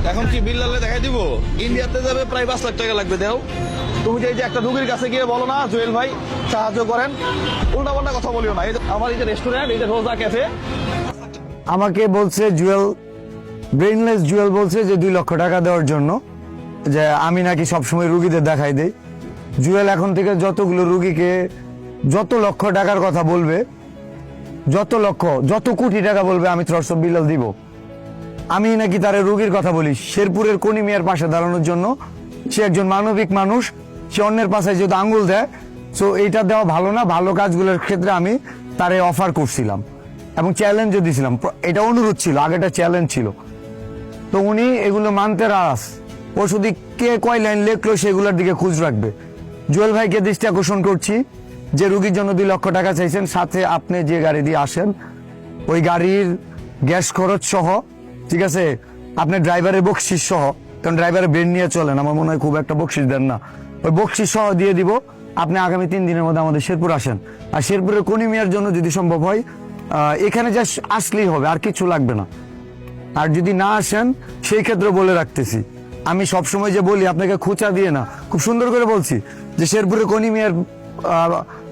এখন কি বিল্লালে দেখাই দিব? ইন্ডিয়াতে যাবে প্রায় 5 লাখ টাকা লাগবে। দেও তুমি যে একটা রুগীর কাছে গিয়ে বলো না জুয়েল ভাই সাহায্য করেন, উল্টা পাল্টা কথা বলিও না। এই যে আমার এই যে রেস্টুরেন্ট, এই যে রোজা ক্যাফে, আমাকে বলছে জুয়েল, ব্রেইনলেস জুয়েল বলছে যে 2 লক্ষ টাকা দেওয়ার জন্য, যে আমি নাকি সবসময় রুগীদের দেখাই দেই। জুয়েল এখন থেকে যতগুলো রুগীকে যত লক্ষ টাকার কথা বলবে, যত কোটি টাকা বলবে, আমি থ্রটস অফ বিল্লাল দিব। আমি নাকি তার রুগীর কথা বলি। শেরপুরের কোনি মিয়ার পাশে দাঁড়ানোর জন্য, সে একজন মানবিক মানুষ, সে অন্যের পাশে যদি আঙ্গুল দেয়, সো এইটা দেওয়া ভালো না। ভালো কাজগুলোর ক্ষেত্রে আমি তারে অফার করছিলাম এবং চ্যালেঞ্জও দিয়েছিলাম। এটা অনুরোধ ছিল, আগেটা চ্যালেঞ্জ ছিল। তো উনি এগুলো মানতে রাস। ও শুধু কে কয় লাইন লেখলো সেগুলোর দিকে খোঁজ রাখবে। জুয়েল ভাইকে দৃষ্টি আকর্ষণ করছি যে রুগীর জন্য 2 লক্ষ টাকা চাইছেন, সাথে আপনি যে গাড়ি দিয়ে আসেন ওই গাড়ির গ্যাস খরচ সহ, ঠিক আছে, আপনার ড্রাইভারের বকশিস সহ, কারণ ড্রাইভারের ব্রেন নিয়ে চলেন, আমার মনে হয় খুব একটা বকশিস দেন না, ওই বকশিস সহ দিয়ে দিব। আপনি আগামী 3 দিনের মধ্যে আমাদের শেরপুর আসেন। আর শেরপুরের কোনি মিয়ার জন্য যদি সম্ভব হয় এখানে জাস্ট আসলেই হবে, আর কিছু লাগবে না। আর যদি না আসেন সেই ক্ষেত্রে বলে রাখতেছি, আমি সবসময় যে বলি আপনাকে খুচা দিয়ে না, খুব সুন্দর করে বলছি যে শেরপুরে কোনি মিয়ার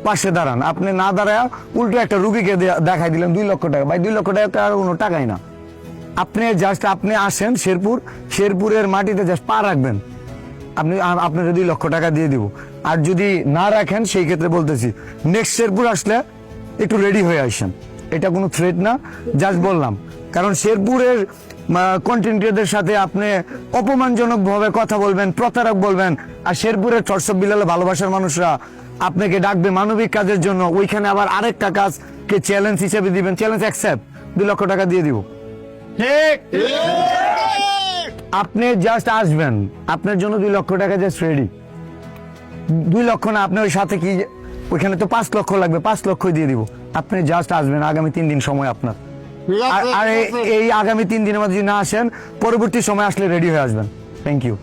পাশে দাঁড়ান। আপনি না দাঁড়ায় উল্টো একটা রুগীকে দেখাই দিলেন 2 লক্ষ টাকা। ভাই 2 লক্ষ টাকা আর কোনো টাকাই না। আপনি আসেন শেরপুরের মাটিতে জাস্ট পা রাখবেন, আপনাকে 2 লক্ষ টাকা দিয়ে দিব। আর যদি না রাখেন সেই ক্ষেত্রে বলতেছি নেক্সট শেরপুর আসলে একটু রেডি হয়ে আসেন। এটা কোনো থ্রেট না, জাস্ট বললাম। কারণ শেরপুরের কন্টেন্টের সাথে আপনি অপমানজনক ভাবে কথা বলবেন, প্রতারক বলবেন, আর শেরপুরের থ্রটস অফ বিল্লালে ভালোবাসার মানুষরা আপনাকে ডাকবে মানবিক কাজের জন্য, ওইখানে আবার আরেকটা কাজকে চ্যালেঞ্জ হিসেবে দিবেন। চ্যালেঞ্জ অ্যাকসেপ্ট, 2 লক্ষ টাকা দিয়ে দিব। আপনি জাস্ট আসবেন, আপনার জন্য 2 লক্ষ টাকা জাস্ট রেডি। 2 লক্ষ না, আপনি ওই সাথে কি ওইখানে তো 5 লক্ষ লাগবে, 5 লক্ষই দিয়ে দিব। আপনি জাস্ট আসবেন, আগামী 3 দিন সময় আপনার। আর এই আগামী 3 দিনের মধ্যে যদি না আসেন, পরবর্তী সময় আসলে রেডি হয়ে আসবেন। Thank you.